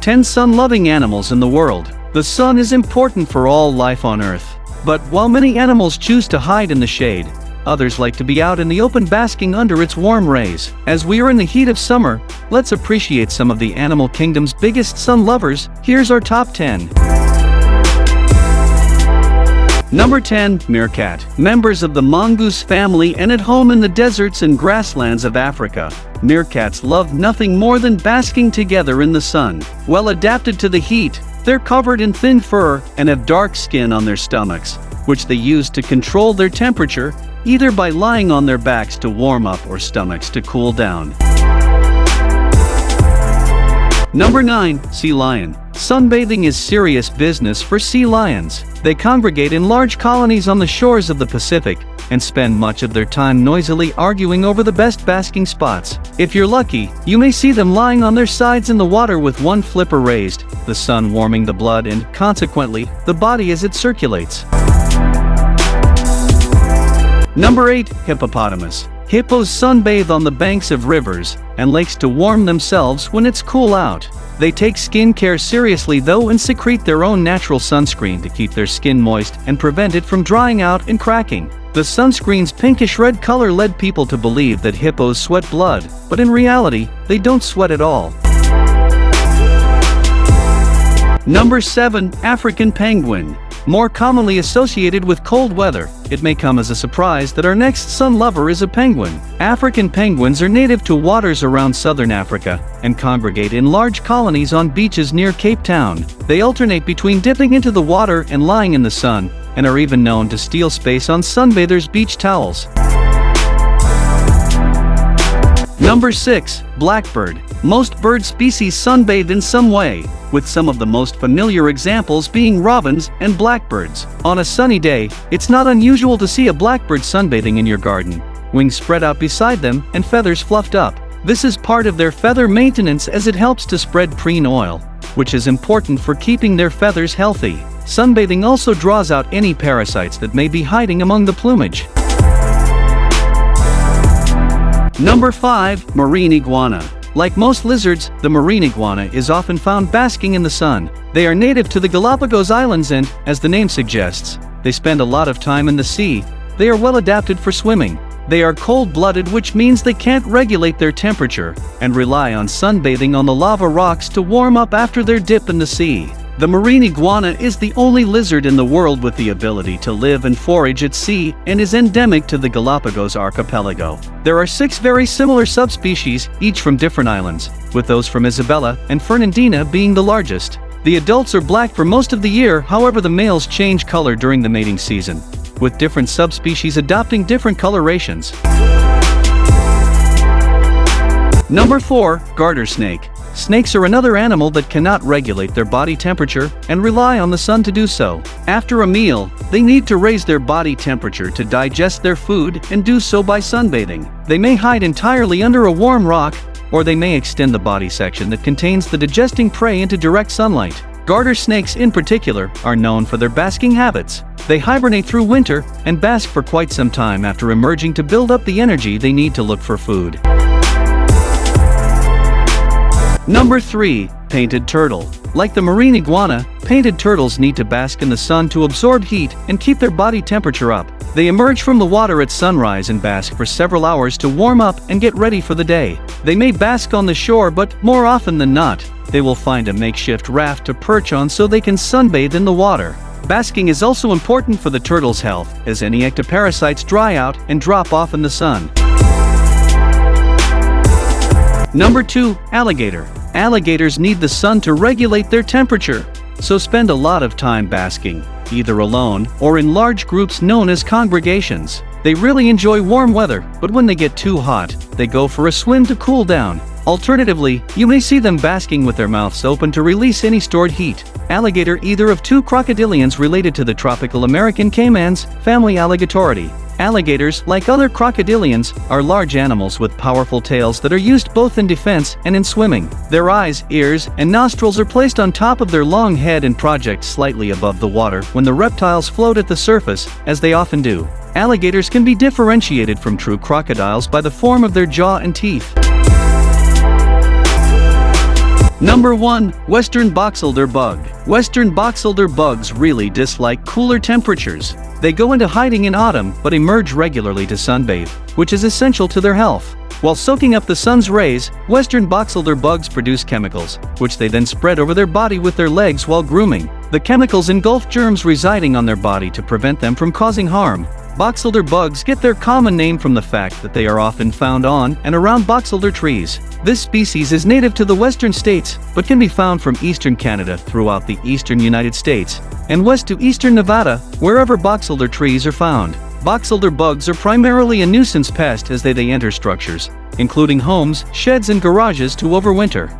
10 sun-loving animals in the world. The sun is important for all life on Earth. But while many animals choose to hide in the shade, others like to be out in the open basking under its warm rays. As we are in the heat of summer, let's appreciate some of the animal kingdom's biggest sun lovers. Here's our top 10. Number 10. Meerkat. Members of the mongoose family and at home in the deserts and grasslands of Africa, meerkats love nothing more than basking together in the sun. Well adapted to the heat, they're covered in thin fur and have dark skin on their stomachs, which they use to control their temperature, either by lying on their backs to warm up or stomachs to cool down. Number 9. Sea lion. Sunbathing is serious business for sea lions. They congregate in large colonies on the shores of the Pacific and spend much of their time noisily arguing over the best basking spots. If you're lucky, you may see them lying on their sides in the water with one flipper raised, the sun warming the blood and, consequently, the body as it circulates. Number 8. Hippopotamus. Hippos sunbathe on the banks of rivers and lakes to warm themselves when it's cool out. They take skincare seriously though and secrete their own natural sunscreen to keep their skin moist and prevent it from drying out and cracking. The sunscreen's pinkish-red color led people to believe that hippos sweat blood, but in reality, they don't sweat at all. Number 7. African penguin. More commonly associated with cold weather, it may come as a surprise that our next sun lover is a penguin. African penguins are native to waters around southern Africa and congregate in large colonies on beaches near Cape Town. They alternate between dipping into the water and lying in the sun, and are even known to steal space on sunbathers' beach towels. Number 6. Blackbird. Most bird species sunbathe in some way, with some of the most familiar examples being robins and blackbirds. On a sunny day, it's not unusual to see a blackbird sunbathing in your garden, wings spread out beside them and feathers fluffed up. This is part of their feather maintenance as it helps to spread preen oil, which is important for keeping their feathers healthy. Sunbathing also draws out any parasites that may be hiding among the plumage. Number 5. Marine iguana. Like most lizards, the marine iguana is often found basking in the sun. They are native to the Galapagos Islands and, as the name suggests, they spend a lot of time in the sea. They are well adapted for swimming. They are cold-blooded, which means they can't regulate their temperature and rely on sunbathing on the lava rocks to warm up after their dip in the sea. The marine iguana is the only lizard in the world with the ability to live and forage at sea and is endemic to the Galapagos archipelago. There are 6 very similar subspecies, each from different islands, with those from Isabella and Fernandina being the largest. The adults are black for most of the year, however the males change color during the mating season, with different subspecies adopting different colorations. Number 4. Garter snake. Snakes are another animal that cannot regulate their body temperature and rely on the sun to do so. After a meal, they need to raise their body temperature to digest their food and do so by sunbathing. They may hide entirely under a warm rock, or they may extend the body section that contains the digesting prey into direct sunlight. Garter snakes in particular are known for their basking habits. They hibernate through winter and bask for quite some time after emerging to build up the energy they need to look for food. Number 3. Painted turtle. Like the marine iguana, painted turtles need to bask in the sun to absorb heat and keep their body temperature up. They emerge from the water at sunrise and bask for several hours to warm up and get ready for the day. They may bask on the shore, but more often than not, they will find a makeshift raft to perch on so they can sunbathe in the water. Basking is also important for the turtle's health, as any ectoparasites dry out and drop off in the sun. Number 2. Alligator. Alligators need the sun to regulate their temperature, so spend a lot of time basking, either alone or in large groups known as congregations. They really enjoy warm weather, but when they get too hot, they go for a swim to cool down. Alternatively, you may see them basking with their mouths open to release any stored heat. Alligator either of 2 crocodilians related to the tropical American caimans, family Alligatoridae. Alligators, like other crocodilians, are large animals with powerful tails that are used both in defense and in swimming. Their eyes, ears, and nostrils are placed on top of their long head and project slightly above the water when the reptiles float at the surface, as they often do. Alligators can be differentiated from true crocodiles by the form of their jaw and teeth. Number 1. Western boxelder bug. Western boxelder bugs really dislike cooler temperatures. They go into hiding in autumn but emerge regularly to sunbathe, which is essential to their health. While soaking up the sun's rays, western boxelder bugs produce chemicals, which they then spread over their body with their legs while grooming. The chemicals engulf germs residing on their body to prevent them from causing harm. Boxelder bugs get their common name from the fact that they are often found on and around boxelder trees. This species is native to the western states, but can be found from eastern Canada throughout the eastern United States, and west to eastern Nevada, wherever boxelder trees are found. Boxelder bugs are primarily a nuisance pest as they enter structures, including homes, sheds and garages to overwinter.